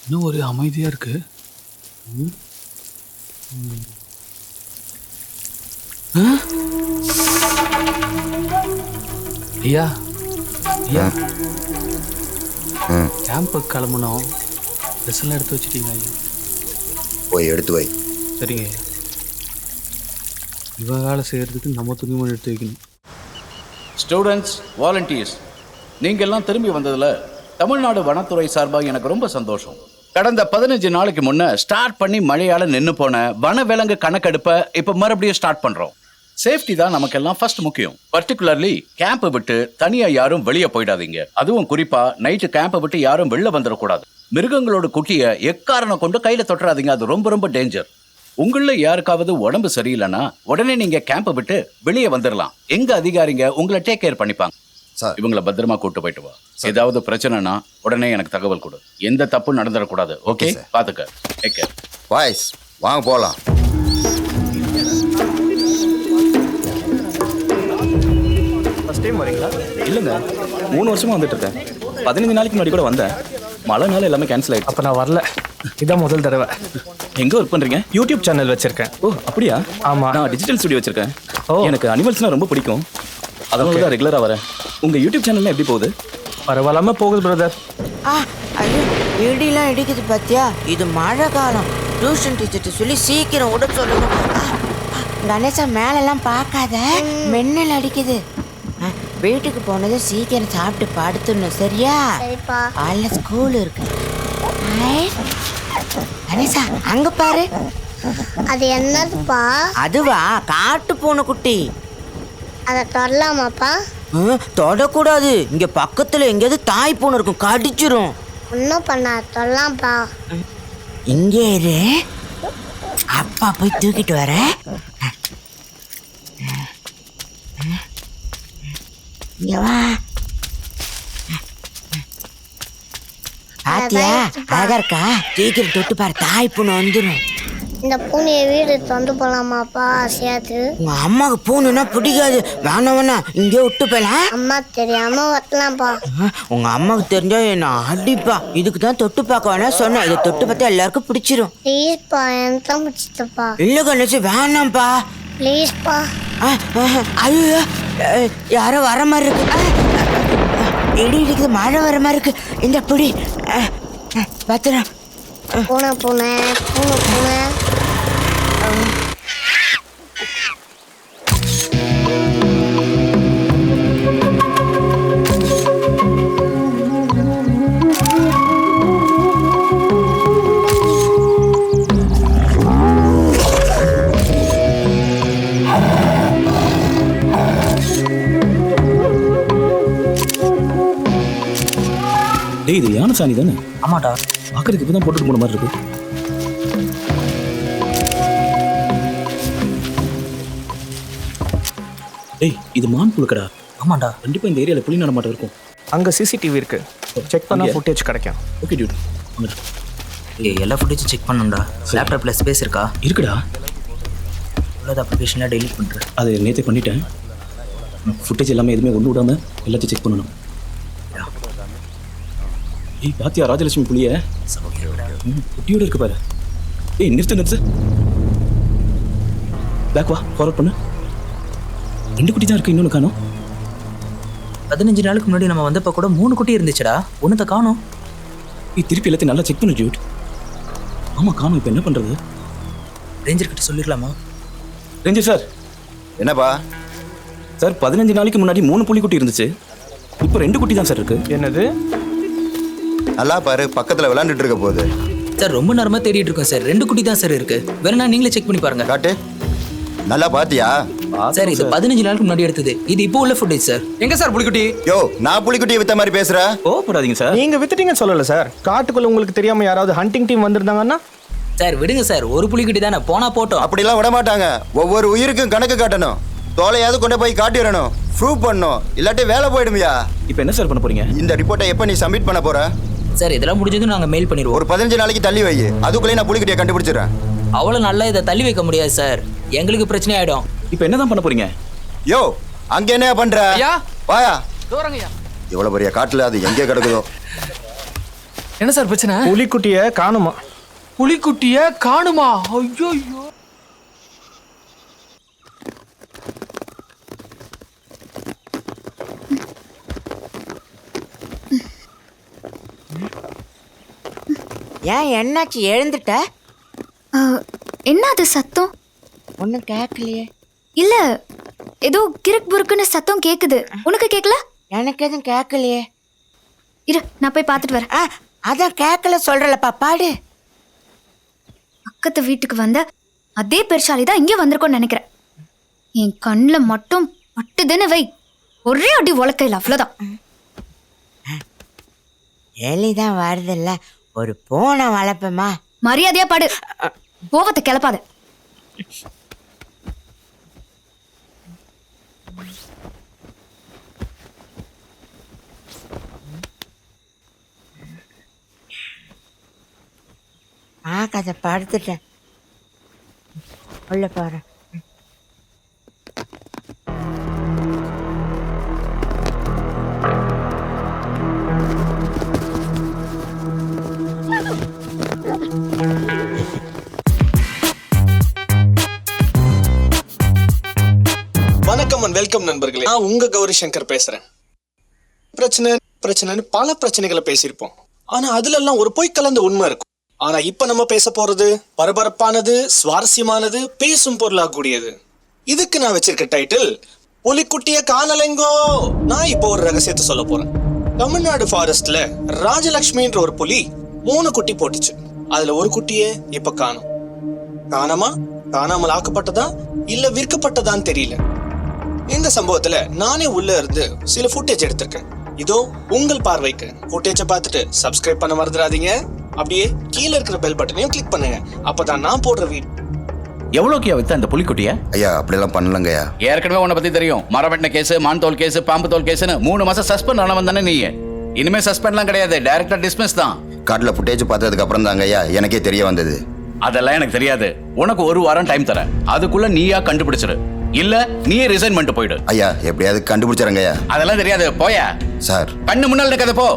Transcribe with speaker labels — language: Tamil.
Speaker 1: இன்னும் ஒரு அமைதியா இருக்கு. ஐயா ஐயா, கேம்புக்கு கிளம்பணும். ட்ரெஸ் எல்லாம் எடுத்து வச்சுட்டீங்க ஐயா?
Speaker 2: போய் எடுத்து வை.
Speaker 1: சரிங்க ஐயா. இவன் வேலை செய்யறதுக்கு நம்ம துணிமணி எடுத்து வைக்கணும்.
Speaker 3: ஸ்டூடெண்ட்ஸ், வாலண்டியர்ஸ், நீங்கள் எல்லாம் திரும்பி வந்ததில் தமிழ்நாடு வனத்துறை சார்பாக எனக்கு ரொம்ப சந்தோஷம். கடந்த 15 நாளைக்கு முன்னே ஸ்டார்ட் பண்ணி மழையால் நின்று போன வனவிலங்கு கணக்கெடுப்பை இப்போ மறுபடியும் ஸ்டார்ட் பண்ணுறோம். சேஃப்டி தான் நமக்கெல்லாம் ஃபர்ஸ்ட் முக்கியம். பர்டிகுலர்லி கேம்பை விட்டு தனியாக யாரும் வெளியே போயிடாதீங்க. அதுவும் குறிப்பாக நைட்டு கேம்பை விட்டு யாரும் வெளில வந்துடக்கூடாது. மிருகங்களோட குட்டியை எக்காரணம் கொண்டு கையில் தொட்டுறாதீங்க. அது ரொம்ப ரொம்ப டேஞ்சர். உங்களில் யாருக்காவது உடம்பு சரியில்லைன்னா உடனே நீங்க கேம்பை விட்டு வெளியே வந்துடலாம். எங்க அதிகாரிங்க உங்களை டேக் கேர் பண்ணிப்பாங்க. இவங்களை பத்திரமா கூட்டு போயிட்டு வா. ஏதாவது பிரச்சனைனா உடனே எனக்கு தகவல் கொடு. எந்த தப்பு நடந்துடக்கூடாது. ஓகே, பாத்துக்க. Take care.
Speaker 2: வாய்ஸ் வாங்க போலாம்.
Speaker 4: ஃபர்ஸ்ட் டைம் வரீங்களா? இல்லைங்க, 3 வருஷமா வந்துட்டு இருக்கேன். 15 நாளைக்கு முன்னாடி கூட வந்தேன். மழைனால எல்லாமே கேன்சல் ஆயிடுச்சு.
Speaker 5: அப்போ நான் வரல. இதான் முதல் தடவை.
Speaker 4: எங்கே ஒர்க் பண்ணுறீங்க?
Speaker 5: யூடியூப் சேனல் வச்சிருக்கேன்.
Speaker 4: ஓ அப்படியா?
Speaker 5: ஆமாம்,
Speaker 4: நான் டிஜிட்டல் ஸ்டுடியோ வச்சிருக்கேன்.
Speaker 5: ஓ,
Speaker 4: எனக்கு அனிமல்ஸ்னால் ரொம்ப பிடிக்கும். அதனால தான் ரெகுலராக வரேன். உங்கள் யூடியூப் சேனல்லாம் எப்படி போகுது?
Speaker 5: பரவாயில்லாமல் போகுது பிரதர்.
Speaker 6: அது இடிலாம் இடிக்குது பார்த்தியா? இது மழை காலம். டியூஷன் டீச்சர்கிட்ட சொல்லி சீக்கிரம் விட சொல்லணும். கணேசா மேலெல்லாம் பார்க்காத, மின்னல் அடிக்குது. வீட்டுக்கு போனது சீக்கிரம் சாப்பிட்டு படுத்துடணும். சரியா? காலைல ஸ்கூல் இருக்கு. கணேசா அங்க பாரு.
Speaker 7: அது என்னதுப்பா?
Speaker 6: அதுவா காட்டு பூனை குட்டி.
Speaker 7: அதை தொடலாமாப்பா?
Speaker 6: தொடக்கூடாது. இங்க பக்கத்துல எங்கேயாவது தாய் பூனை இருக்கும், கடிச்சிரும்.
Speaker 7: ஒன்றும் பண்ணா, தொடலாம்ப்பா.
Speaker 6: இங்கே இரு, அப்பா போய் தூக்கிட்டு வர. இங்க வா. பாத்தியா அழகா இருக்கா? சீக்கிரம் தொட்டு பாரு, தாய் பூனை வந்துடும்.
Speaker 7: இந்த பூனையை வீடு தொண்டு போலாமாப்பா? சேர்த்து
Speaker 6: உங்க அம்மாவுக்கு பூனைன்னா பிடிக்காது. வேணாம் வேணாம், இங்கே விட்டு போயலாம்.
Speaker 7: அம்மா தெரியாம வரலாம்ப்பா.
Speaker 6: உங்க அம்மாவுக்கு தெரிஞ்சா என்ன அடிப்பா. இதுக்கு தான் தொட்டு பார்க்க வேணாம் சொன்னேன். இதை தொட்டு பார்த்தா எல்லாருக்கும் பிடிச்சிரும்.
Speaker 7: ப்ளீஸ்ப்பா, எனக்கு முடிச்சுட்டுப்பா.
Speaker 6: இல்லை கணேஷ், வேணாம்ப்பா.
Speaker 7: ப்ளீஸ்ப்பா.
Speaker 6: ஐயோ, யாரோ வர மாதிரி இருக்கு. இடி இடிக்குது, மழை வர மாதிரி இருக்கு. இந்த பிடி பத்திரம்.
Speaker 7: பூனை பூனை பூனை பூனை.
Speaker 4: டேய், இது யானை சாணி தானே?
Speaker 5: ஆமாடா.
Speaker 4: பார்க்கறதுக்கு இப்போ தான் போட்டுட்டு போன மாதிரி இருக்கு. டேய், இது மான் புழுக்கடா.
Speaker 5: ஆமாண்டா.
Speaker 4: கண்டிப்பாக இந்த ஏரியாவில் புலி நடமாட்டம் இருக்கும்.
Speaker 5: அங்கே சிசிடிவி இருக்கு, செக் பண்ணால் ஃபுட்டேஜ் கிடைக்கும்.
Speaker 4: Okay Dude.
Speaker 8: எல்லா ஃபுட்டேஜும் செக் பண்ணணும்டா. லேப்டாப்பில் ஸ்பேஸ் இருக்கா?
Speaker 4: இருக்குடா.
Speaker 8: உள்ளது அப்ளிகேஷன்லாம் டெலிட் பண்ணுறேன்.
Speaker 4: அதை நேற்றே பண்ணிட்டேன். ஃபுட்டேஜ் எல்லாமே எதுவுமே ஒன்று விடாமல் எல்லாத்தையும் செக் பண்ணணும். ஏய் பாத்தியா ராஜலட்சுமி புலிய? குட்டியோட இருக்கு பாரு. ஏய் நிறுத்து. பேக் வா, ஃபார்வர்ட் பண்ணு. 2 குட்டி தான் இருக்கு, இன்னொன்று காணோம்.
Speaker 8: 15 நாளுக்கு முன்னாடி நம்ம வந்தப்போ கூட 3 குட்டி இருந்துச்சுடா. ஒன்றுத்தை காணோம்.
Speaker 4: திருப்பி எல்லாத்தையும் நல்லா செக் பண்ணு டியூட். ஆமாம் காணோம். இப்போ என்ன பண்ணுறது?
Speaker 8: ரேஞ்சர் கிட்ட சொல்லிடலாமா?
Speaker 4: Ranger sir.
Speaker 2: என்னப்பா
Speaker 4: சார், 15 நாளைக்கு முன்னாடி 3 புலிக்குட்டி இருந்துச்சு. இப்போ 2 குட்டி தான் சார் இருக்கு.
Speaker 5: என்னது?
Speaker 2: நல்லா பாரு, பக்கத்தில் விளையாண்டுட்டு இருக்க போகுது.
Speaker 8: சார் ரொம்ப நேரமாக தேடிட்டு இருக்கோம் சார். 2 குட்டி தான் சார் இருக்கு. வேணா நீங்களே செக் பண்ணி பாருங்க.
Speaker 2: காட்டு. நல்லா பாத்தியா?
Speaker 8: சார் இது 15 நாளுக்கு முன்னாடி எடுத்தது. இது இப்போ உள்ள ஃபுட்டேஜ் சார்.
Speaker 4: எங்க சார் புலிக்குட்டி?
Speaker 2: யோ, நான் புலிக்குட்டியை வித்த மாதிரி பேசுற?
Speaker 4: கோவப்படாதீங்க சார்.
Speaker 5: நீங்க வித்துட்டீங்கன்னு சொல்லல சார். காட்டுக்குள்ள உங்களுக்கு தெரியாம யாராவது ஹண்டிங் டீம் வந்திருந்தாங்கன்னா?
Speaker 8: சார் விடுங்க சார், ஒரு புலிக்குட்டி தானே, போனா போட்டோம்.
Speaker 2: அப்படிலாம் விட மாட்டாங்க. ஒவ்வொரு உயிருக்கும் கணக்கு காட்டணும். தோலையாவது கொண்டு போய் காட்டிடணும், ப்ரூவ் பண்ணணும். இல்லாட்டி வேலை போயிடுமியா?
Speaker 4: இப்போ என்ன சார் பண்ண போறீங்க?
Speaker 2: இந்த ரிப்போர்ட்டை எப்போ நீ சப்மிட் பண்ண போற?
Speaker 8: சார் இதெல்லாம் முடிஞ்சதும் நாங்கள் மெயில் பண்ணிடுவோம்.
Speaker 2: ஒரு 15 நாளைக்கு தள்ளி வை. அதுக்குள்ளே நான் புலிக்குட்டியை கண்டுபிடிச்சிடுறேன்.
Speaker 8: அவ்வளோ நல்லா இதை தள்ளி வைக்க முடியாது சார். எங்களுக்கு பிரச்சனை ஆயிடும்.
Speaker 4: இப்போ என்னதான் பண்ண போறீங்க?
Speaker 2: யோ, அங்க என்ன பண்ற?
Speaker 1: ஐயா.
Speaker 2: வாயா.
Speaker 1: தூரங்கய்யா.
Speaker 2: இவ்வளவு பெரிய காட்டுல அது எங்கே கிடக்குதோ?
Speaker 1: என்ன சார் பிரச்சனை?
Speaker 5: புலிக்குட்டியை காணுமா?
Speaker 1: புலிக்குட்டிய காணுமா? ஐயோ ஐயோ.
Speaker 6: ஏன் என்னாச்சு, எழுந்துட்ட?
Speaker 9: என்ன அது சத்தம்?
Speaker 6: ஒன்றும் கேட்கலையே.
Speaker 9: இல்ல ஏதோ கிறுக் புறுக்குன்னு சத்தம் கேக்குது. உனக்கு கேட்கல?
Speaker 6: எனக்கு எதுவும் கேட்கலையே.
Speaker 9: இரு, நான் போய் பார்த்துட்டு வரேன்.
Speaker 6: அதான் கேட்கல சொல்றலப்பா, பாடு.
Speaker 9: பக்கத்து வீட்டுக்கு வந்த அதே பெருசாலி தான் இங்கே வந்திருக்கோன்னு நினைக்கிறேன். என் கண்ணில் மட்டும் பட்டுதுன்னு வை, ஒரே அடி உலக்கையில், அவ்வளோதான்.
Speaker 6: எலிதான் வருதுல்ல, ஒரு பூனை வளர்ப்பமா.
Speaker 9: மரியாதையா பாடு, கோவத்தை கிளப்பாத.
Speaker 6: கதை படுத்துட்டேன். உள்ள பாரு.
Speaker 10: வணக்கம் அண்ட் வெல்கம் நண்பர்களே. நான் உங்க கௌரி சங்கர் பேசுறேன். பிரச்சனைன்னு பல பிரச்சனைகளை பேசியிருப்போம். ஆனா அதுல எல்லாம் ஒரு பொய் கலந்த உண்மை இருக்கும். ஆனா இப்ப நம்ம பேச போறது பரபரப்பானது, சுவாரஸ்யமானது, பேசும் பொருளாகக்கூடியது. இதுக்கு நான் வச்சிருக்க டைட்டில் புலிக்குட்டிய காணலைங்கோ. நான் இப்போ ஒரு ரகசியத்தை சொல்ல போறேன். தமிழ்நாடு ஃபாரஸ்ட்ல ராஜலட்சுமின்ற ஒரு புலி 3 குட்டி போட்டுச்சு. அதுல ஒரு குட்டியே இப்ப காணும். காணாமல் ஆக்கப்பட்டதா இல்ல விற்கப்பட்டதான்னு தெரியல. இந்த சம்பவத்துல நானே உள்ள இருந்து சில ஃபுட்டேஜ் எடுத்திருக்கேன். இதோ உங்கள் பார்வைக்கு. ஃபுட்டேஜை பார்த்துட்டு சப்ஸ்கிரைப் பண்ண மறந்துடாதீங்க. அப்படியே கீழே இருக்கிற பெல் பட்டனையும் கிளிக் பண்ணுங்க. அப்பதான் நான் போடுற வீடியோ.
Speaker 3: எவ்வளோக்கியா வித்த அந்த புலிக்குட்டிய?
Speaker 2: ஐயா அப்படியெல்லாம் பண்ணலங்கய்யா.
Speaker 3: ஏற்கனவே உன்னை பத்தி தெரியும். மரவெட்டின கேஸ், மான் தோல் கேஸ், பாம்பு தோல் கேஸ்னு 3 மாசம் சஸ்பெண்ட் ஆனவன் தானே நீ. இனிமே சஸ்பெண்ட்லாம் கிடையாது, டைரக்டா டிஸ்மிஸ் தான்.
Speaker 2: காட்டுல ஃபுட்டேஜ் பார்த்ததுக்கு அப்புறம் தாங்க ஐயா எனக்கே தெரிய வந்தது.
Speaker 3: அதெல்லாம் எனக்கு தெரியாது. உனக்கு 1 வாரம் டைம் தரேன். அதுக்குள்ள நீயா கண்டுபிடிச்சிரு, இல்ல நீயே ரிசைன் பண்ணிட்டு போயிடு.
Speaker 2: ஐயா எப்படியாவது கண்டுபிடிச்சாருங்க ஐயா.
Speaker 3: அதெல்லாம் தெரியாது, போயா.
Speaker 2: சார்
Speaker 3: கண்ணு முன்னால இருக்காத, போ.